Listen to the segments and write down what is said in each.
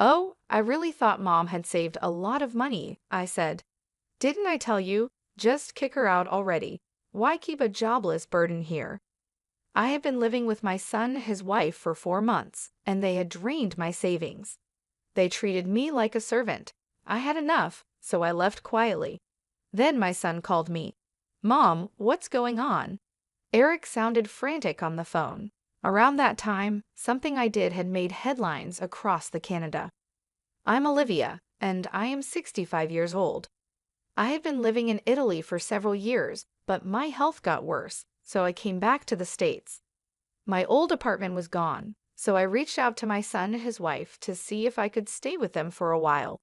Oh, I really thought Mom had saved a lot of money, I said. Didn't I tell you? Just kick her out already. Why keep a jobless burden here? I had been living with my son and his wife for 4 months, and they had drained my savings. They treated me like a servant. I had enough, so I left quietly. Then my son called me. Mom, what's going on? Eric sounded frantic on the phone. Around that time, something I did had made headlines across the Canada. I'm Olivia, and I am 65 years old. I had been living in Italy for several years, but my health got worse, so I came back to the States. My old apartment was gone, so I reached out to my son and his wife to see if I could stay with them for a while.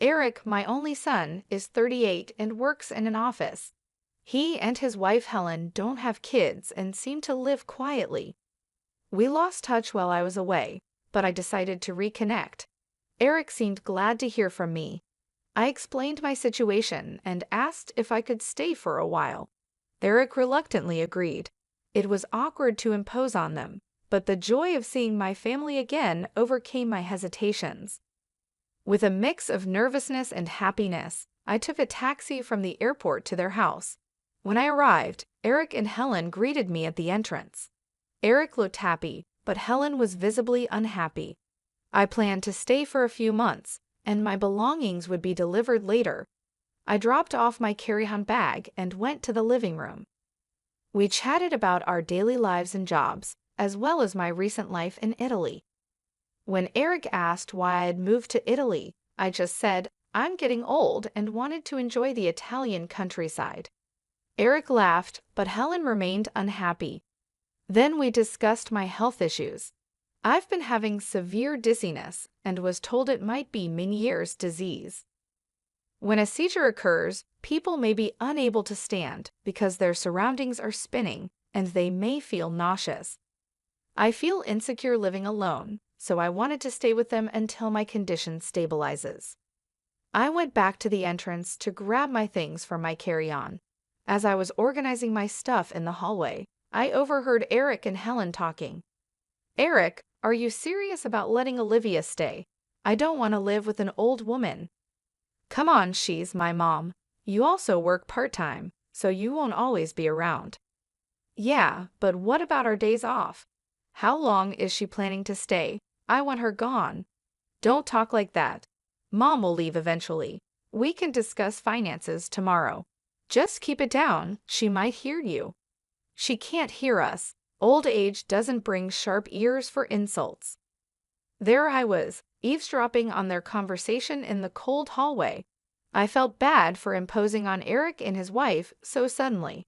Eric, my only son, is 38 and works in an office. He and his wife Helen don't have kids and seem to live quietly. We lost touch while I was away, but I decided to reconnect. Eric seemed glad to hear from me. I explained my situation and asked if I could stay for a while. Eric reluctantly agreed. It was awkward to impose on them, but the joy of seeing my family again overcame my hesitations. With a mix of nervousness and happiness, I took a taxi from the airport to their house. When I arrived, Eric and Helen greeted me at the entrance. Eric looked happy, but Helen was visibly unhappy. I planned to stay for a few months, and my belongings would be delivered later. I dropped off my carry-on bag and went to the living room. We chatted about our daily lives and jobs, as well as my recent life in Italy. When Eric asked why I had moved to Italy, I just said, I'm getting old and wanted to enjoy the Italian countryside. Eric laughed, but Helen remained unhappy. Then we discussed my health issues. I've been having severe dizziness and was told it might be Meniere's disease. When a seizure occurs, people may be unable to stand because their surroundings are spinning and they may feel nauseous. I feel insecure living alone, so I wanted to stay with them until my condition stabilizes. I went back to the entrance to grab my things from my carry-on. As I was organizing my stuff in the hallway, I overheard Eric and Helen talking. Eric, are you serious about letting Olivia stay? I don't want to live with an old woman. Come on, she's my mom. You also work part-time, so you won't always be around. Yeah, but what about our days off? How long is she planning to stay? I want her gone. Don't talk like that. Mom will leave eventually. We can discuss finances tomorrow. Just keep it down, she might hear you. She can't hear us. Old age doesn't bring sharp ears for insults. There I was, eavesdropping on their conversation in the cold hallway. I felt bad for imposing on Eric and his wife so suddenly.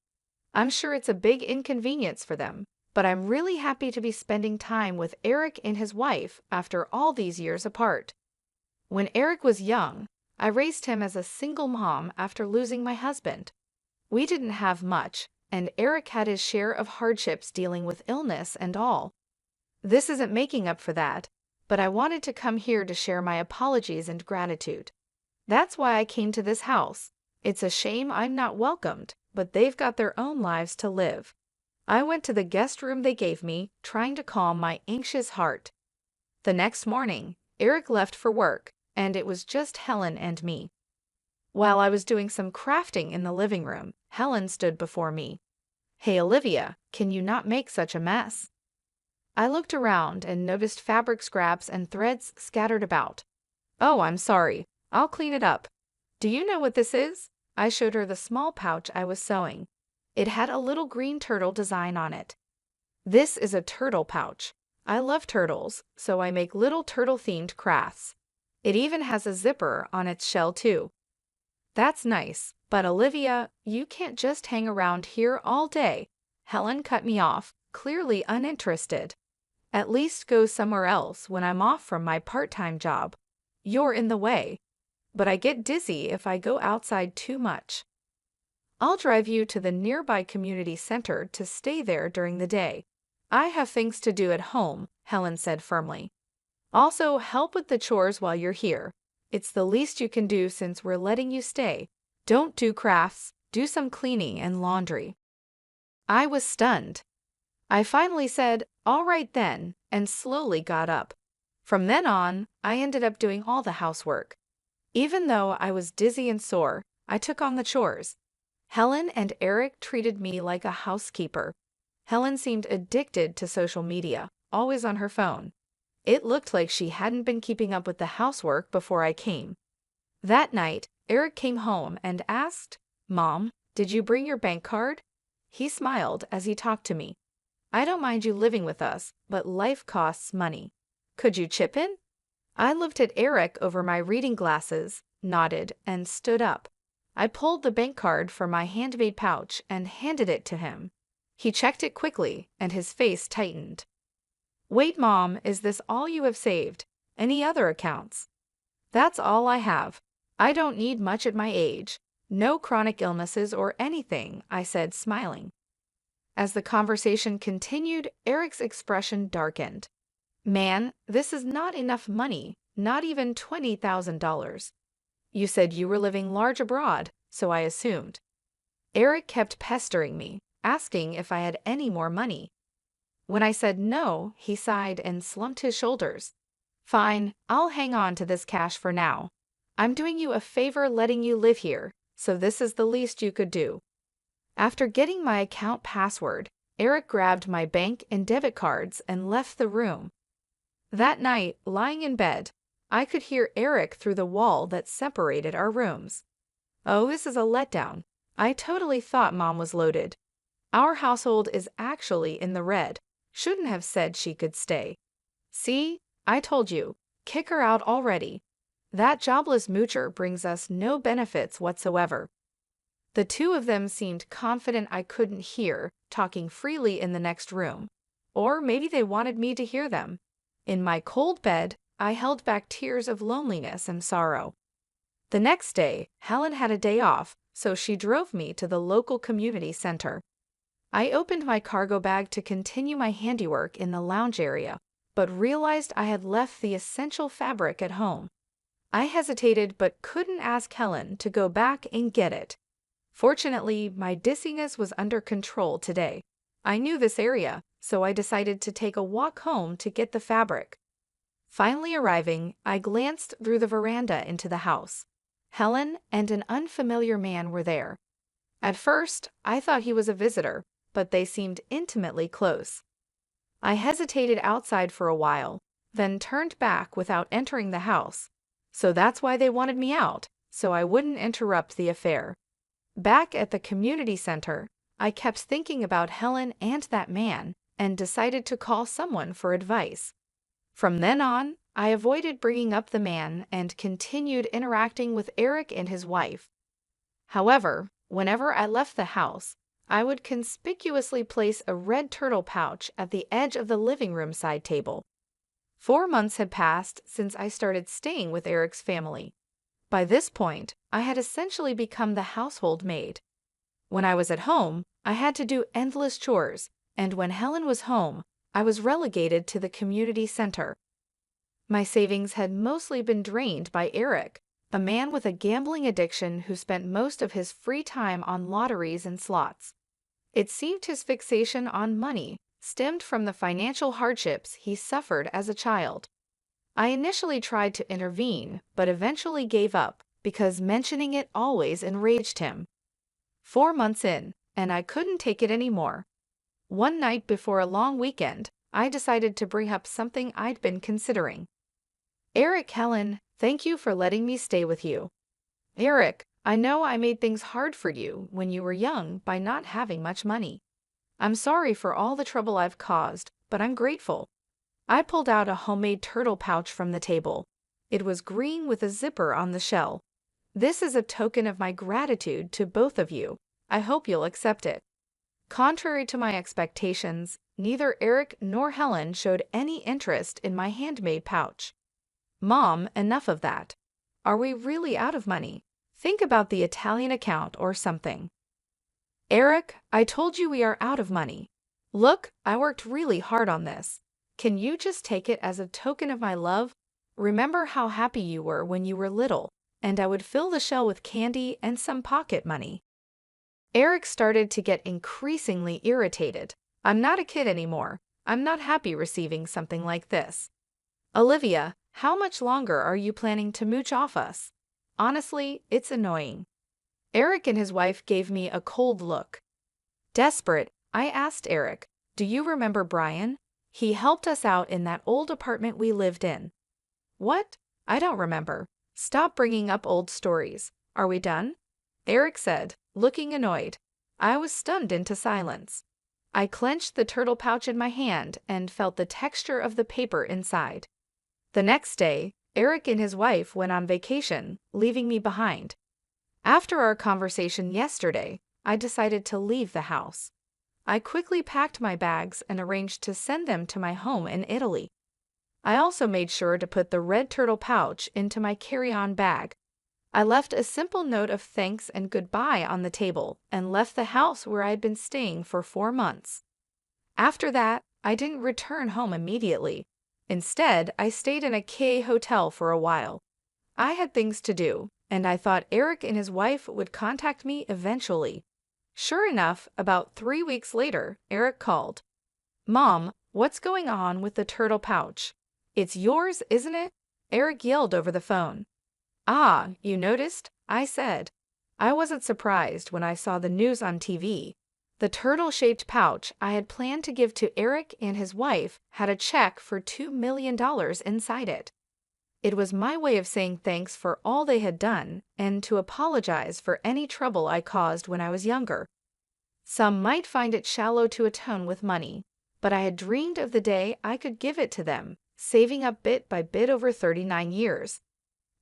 I'm sure it's a big inconvenience for them, but I'm really happy to be spending time with Eric and his wife after all these years apart. When Eric was young, I raised him as a single mom after losing my husband. We didn't have much, and Eric had his share of hardships dealing with illness and all. This isn't making up for that, but I wanted to come here to share my apologies and gratitude. That's why I came to this house. It's a shame I'm not welcomed, but they've got their own lives to live. I went to the guest room they gave me, trying to calm my anxious heart. The next morning, Eric left for work, and it was just Helen and me. While I was doing some crafting in the living room, Helen stood before me. Hey Olivia, can you not make such a mess? I looked around and noticed fabric scraps and threads scattered about. Oh, I'm sorry. I'll clean it up. Do you know what this is? I showed her the small pouch I was sewing. It had a little green turtle design on it. This is a turtle pouch. I love turtles, so I make little turtle-themed crafts. It even has a zipper on its shell too. That's nice, but Olivia, you can't just hang around here all day. Helen cut me off, clearly uninterested. At least go somewhere else when I'm off from my part-time job. You're in the way. But I get dizzy if I go outside too much. I'll drive you to the nearby community center to stay there during the day. I have things to do at home, Helen said firmly. Also, help with the chores while you're here. It's the least you can do since we're letting you stay. Don't do crafts, do some cleaning and laundry. I was stunned. I finally said, all right then, and slowly got up. From then on, I ended up doing all the housework. Even though I was dizzy and sore, I took on the chores. Helen and Eric treated me like a housekeeper. Helen seemed addicted to social media, always on her phone. It looked like she hadn't been keeping up with the housework before I came. That night, Eric came home and asked, "Mom, did you bring your bank card?" He smiled as he talked to me. "I don't mind you living with us, but life costs money. Could you chip in?" I looked at Eric over my reading glasses, nodded, and stood up. I pulled the bank card from my handmade pouch and handed it to him. He checked it quickly, and his face tightened. "Wait, Mom, is this all you have saved? Any other accounts?" "That's all I have. I don't need much at my age. No chronic illnesses or anything," I said, smiling. As the conversation continued, Eric's expression darkened. "Man, this is not enough money, not even $20,000. You said you were living large abroad, so I assumed." Eric kept pestering me, asking if I had any more money. When I said no, he sighed and slumped his shoulders. "Fine, I'll hang on to this cash for now. I'm doing you a favor letting you live here, so this is the least you could do." After getting my account password, Eric grabbed my bank and debit cards and left the room. That night, lying in bed, I could hear Eric through the wall that separated our rooms. "Oh, this is a letdown. I totally thought Mom was loaded. Our household is actually in the red. Shouldn't have said she could stay. See, I told you, kick her out already. That jobless moocher brings us no benefits whatsoever." The two of them seemed confident I couldn't hear, talking freely in the next room. Or maybe they wanted me to hear them. In my cold bed, I held back tears of loneliness and sorrow. The next day, Helen had a day off, so she drove me to the local community center. I opened my cargo bag to continue my handiwork in the lounge area, but realized I had left the essential fabric at home. I hesitated but couldn't ask Helen to go back and get it. Fortunately, my dizziness was under control today. I knew this area, so I decided to take a walk home to get the fabric. Finally arriving, I glanced through the veranda into the house. Helen and an unfamiliar man were there. At first, I thought he was a visitor, but they seemed intimately close. I hesitated outside for a while, then turned back without entering the house. So that's why they wanted me out, so I wouldn't interrupt the affair. Back at the community center, I kept thinking about Helen and that man and decided to call someone for advice. From then on, I avoided bringing up the man and continued interacting with Eric and his wife. However, whenever I left the house, I would conspicuously place a red turtle pouch at the edge of the living room side table. 4 months had passed since I started staying with Eric's family. By this point, I had essentially become the household maid. When I was at home, I had to do endless chores, and when Helen was home, I was relegated to the community center. My savings had mostly been drained by Eric, a man with a gambling addiction who spent most of his free time on lotteries and slots. It seemed his fixation on money stemmed from the financial hardships he suffered as a child. I initially tried to intervene, but eventually gave up because mentioning it always enraged him. 4 months in, and I couldn't take it anymore. One night before a long weekend, I decided to bring up something I'd been considering. "Eric, Helen, thank you for letting me stay with you." "Eric, I know I made things hard for you when you were young by not having much money. I'm sorry for all the trouble I've caused, but I'm grateful." I pulled out a homemade turtle pouch from the table. It was green with a zipper on the shell. "This is a token of my gratitude to both of you. I hope you'll accept it." Contrary to my expectations, neither Eric nor Helen showed any interest in my handmade pouch. "Mom, enough of that. Are we really out of money? Think about the Italian account or something." "Eric, I told you we are out of money. Look, I worked really hard on this. Can you just take it as a token of my love? Remember how happy you were when you were little, and I would fill the shell with candy and some pocket money." Eric started to get increasingly irritated. "I'm not a kid anymore. I'm not happy receiving something like this." Olivia, how much longer are you planning to mooch off us? Honestly, it's annoying. Eric and his wife gave me a cold look. Desperate, I asked Eric, do you remember Brian? He helped us out in that old apartment we lived in. What? I don't remember. Stop bringing up old stories. Are we done? Eric said, looking annoyed. I was stunned into silence. I clenched the turtle pouch in my hand and felt the texture of the paper inside. The next day, Eric and his wife went on vacation, leaving me behind. After our conversation yesterday, I decided to leave the house. I quickly packed my bags and arranged to send them to my home in Italy. I also made sure to put the red turtle pouch into my carry-on bag. I left a simple note of thanks and goodbye on the table and left the house where I had been staying for 4 months. After that, I didn't return home immediately. Instead, I stayed in a K hotel for a while. I had things to do, and I thought Eric and his wife would contact me eventually. Sure enough, about 3 weeks later, Eric called. Mom, what's going on with the turtle pouch? It's yours, isn't it? Eric yelled over the phone. Ah, you noticed? I said. I wasn't surprised when I saw the news on TV. The turtle-shaped pouch I had planned to give to Eric and his wife had a check for $2 million inside it. It was my way of saying thanks for all they had done and to apologize for any trouble I caused when I was younger. Some might find it shallow to atone with money, but I had dreamed of the day I could give it to them, saving up bit by bit over 39 years.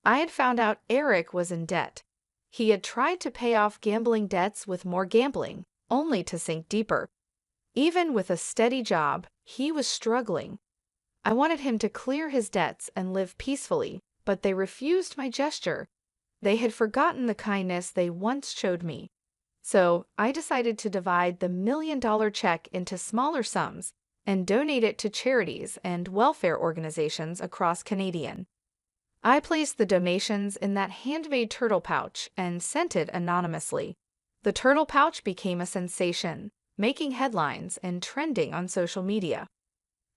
I had found out Eric was in debt. He had tried to pay off gambling debts with more gambling, only to sink deeper. Even with a steady job, he was struggling. I wanted him to clear his debts and live peacefully, but they refused my gesture. They had forgotten the kindness they once showed me. So I decided to divide the $1 million check into smaller sums and donate it to charities and welfare organizations across Canada. I placed the donations in that handmade turtle pouch and sent it anonymously. The turtle pouch became a sensation, making headlines and trending on social media.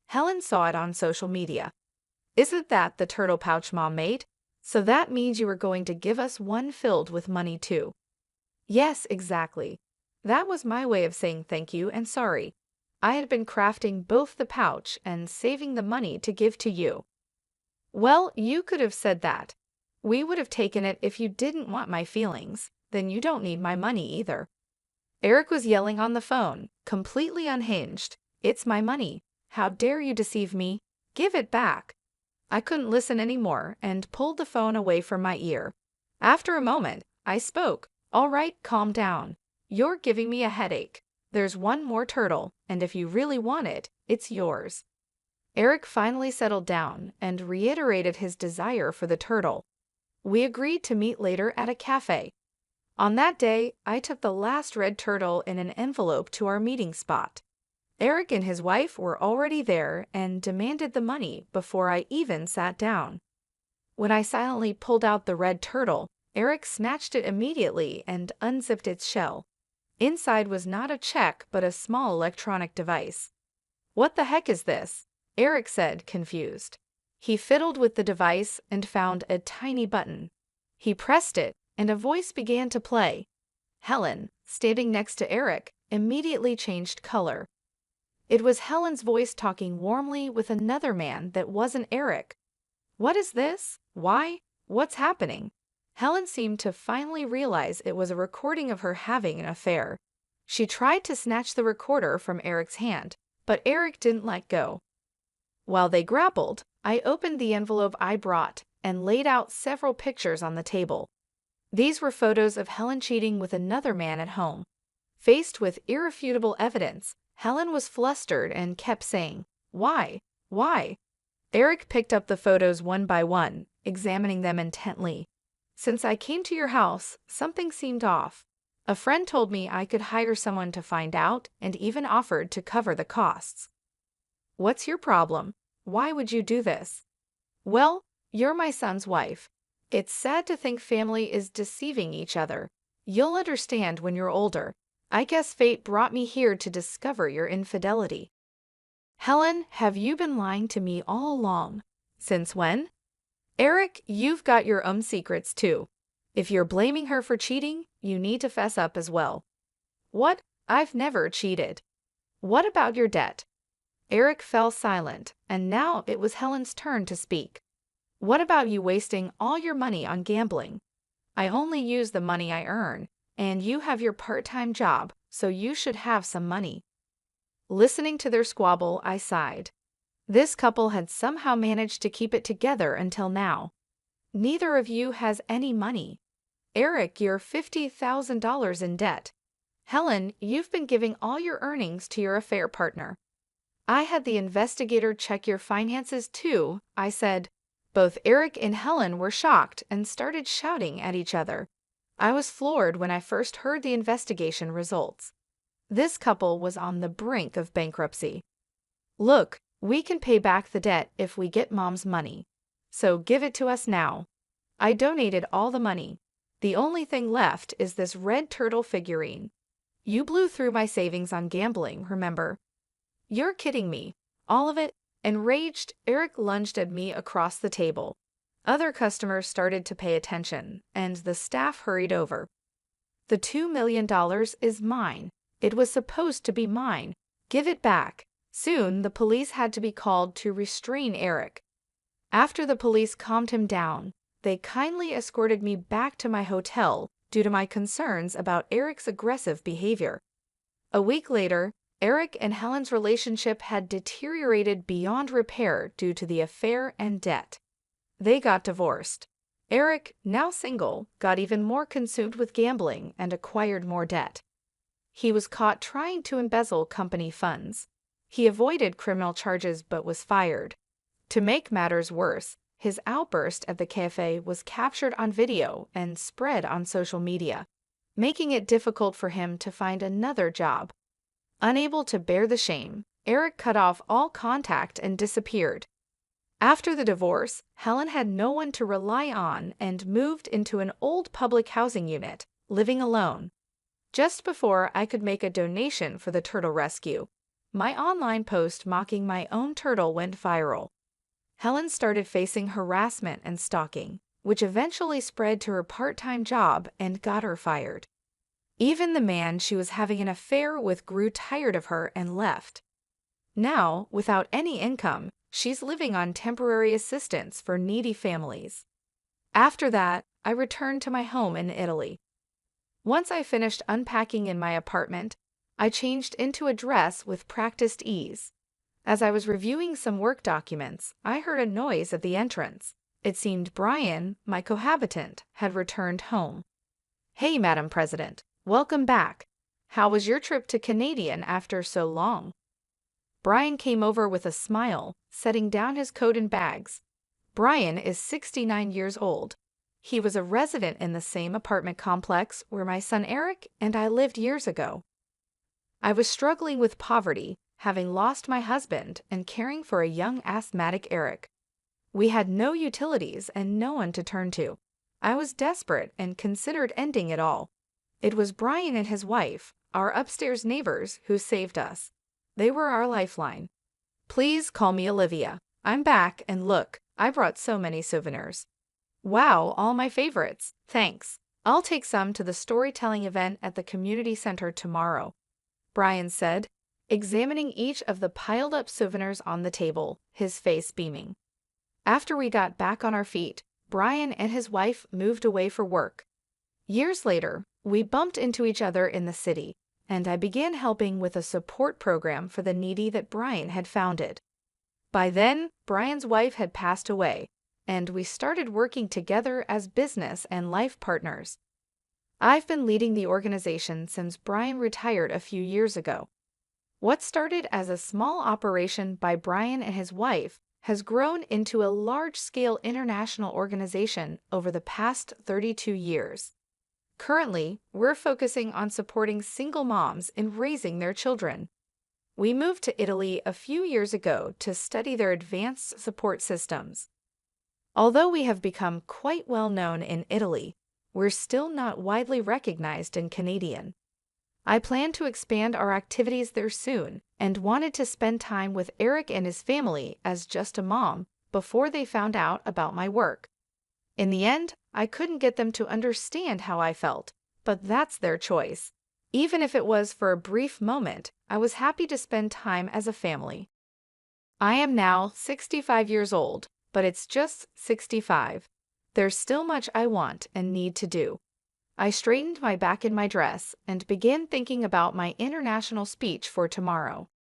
Helen saw it on social media. Isn't that the turtle pouch Mom made? So that means you were going to give us one filled with money too. Yes, exactly. That was my way of saying thank you and sorry. I had been crafting both the pouch and saving the money to give to you. Well, you could have said that. We would have taken it if you didn't want my feelings. Then you don't need my money either. Eric was yelling on the phone, completely unhinged. It's my money. How dare you deceive me? Give it back. I couldn't listen anymore and pulled the phone away from my ear. After a moment, I spoke. All right, calm down. You're giving me a headache. There's one more turtle, and if you really want it, it's yours. Eric finally settled down and reiterated his desire for the turtle. We agreed to meet later at a cafe. On that day, I took the last red turtle in an envelope to our meeting spot. Eric and his wife were already there and demanded the money before I even sat down. When I silently pulled out the red turtle, Eric snatched it immediately and unzipped its shell. Inside was not a check but a small electronic device. What the heck is this? Eric said, confused. He fiddled with the device and found a tiny button. He pressed it, and a voice began to play. Helen, standing next to Eric, immediately changed color. It was Helen's voice talking warmly with another man that wasn't Eric. What is this? Why? What's happening? Helen seemed to finally realize it was a recording of her having an affair. She tried to snatch the recorder from Eric's hand, but Eric didn't let go. While they grappled, I opened the envelope I brought and laid out several pictures on the table. These were photos of Helen cheating with another man at home. Faced with irrefutable evidence, Helen was flustered and kept saying, "Why? Why?" Eric picked up the photos one by one, examining them intently. Since I came to your house, something seemed off. A friend told me I could hire someone to find out and even offered to cover the costs. What's your problem? Why would you do this? Well, you're my son's wife. It's sad to think family is deceiving each other. You'll understand when you're older. I guess fate brought me here to discover your infidelity. Helen, have you been lying to me all along? Since when? Eric, you've got your own secrets too. If you're blaming her for cheating, you need to fess up as well. What? I've never cheated. What about your debt? Eric fell silent, and now it was Helen's turn to speak. What about you wasting all your money on gambling? I only use the money I earn, and you have your part-time job, so you should have some money. Listening to their squabble, I sighed. This couple had somehow managed to keep it together until now. Neither of you has any money. Eric, you're $50,000 in debt. Helen, you've been giving all your earnings to your affair partner. I had the investigator check your finances too, I said. Both Eric and Helen were shocked and started shouting at each other. I was floored when I first heard the investigation results. This couple was on the brink of bankruptcy. Look, we can pay back the debt if we get Mom's money. So give it to us now. I donated all the money. The only thing left is this red turtle figurine. You blew through my savings on gambling, remember? You're kidding me. All of it? Enraged, Eric lunged at me across the table. Other customers started to pay attention, and the staff hurried over. The $2 million is mine. It was supposed to be mine. Give it back. Soon, the police had to be called to restrain Eric. After the police calmed him down, they kindly escorted me back to my hotel due to my concerns about Eric's aggressive behavior. A week later, Eric and Helen's relationship had deteriorated beyond repair due to the affair and debt. They got divorced. Eric, now single, got even more consumed with gambling and acquired more debt. He was caught trying to embezzle company funds. He avoided criminal charges but was fired. To make matters worse, his outburst at the cafe was captured on video and spread on social media, making it difficult for him to find another job. Unable to bear the shame, Eric cut off all contact and disappeared. After the divorce, Helen had no one to rely on and moved into an old public housing unit, living alone. Just before I could make a donation for the turtle rescue, my online post mocking my own turtle went viral. Helen started facing harassment and stalking, which eventually spread to her part-time job and got her fired. Even the man she was having an affair with grew tired of her and left. Now, without any income, she's living on temporary assistance for needy families. After that, I returned to my home in Italy. Once I finished unpacking in my apartment, I changed into a dress with practiced ease. As I was reviewing some work documents, I heard a noise at the entrance. It seemed Brian, my cohabitant, had returned home. Hey, Madam President, welcome back. How was your trip to Canadian after so long? Brian came over with a smile, setting down his coat and bags. Brian is 69 years old. He was a resident in the same apartment complex where my son Eric and I lived years ago. I was struggling with poverty, having lost my husband and caring for a young asthmatic Eric. We had no utilities and no one to turn to. I was desperate and considered ending it all. It was Brian and his wife, our upstairs neighbors, who saved us. They were our lifeline. Please call me Olivia. I'm back, and look, I brought so many souvenirs. Wow, all my favorites. Thanks. I'll take some to the storytelling event at the community center tomorrow, Brian said, examining each of the piled-up souvenirs on the table, his face beaming. After we got back on our feet, Brian and his wife moved away for work. Years later, we bumped into each other in the city, and I began helping with a support program for the needy that Brian had founded. By then, Brian's wife had passed away, and we started working together as business and life partners. I've been leading the organization since Brian retired a few years ago. What started as a small operation by Brian and his wife has grown into a large-scale international organization over the past 32 years. Currently, we're focusing on supporting single moms in raising their children. We moved to Italy a few years ago to study their advanced support systems. Although we have become quite well known in Italy, we're still not widely recognized in Canadian. I plan to expand our activities there soon and wanted to spend time with Eric and his family as just a mom before they found out about my work. In the end, I couldn't get them to understand how I felt, but that's their choice. Even if it was for a brief moment, I was happy to spend time as a family. I am now 65 years old, but it's just 65. There's still much I want and need to do. I straightened my back in my dress and began thinking about my international speech for tomorrow.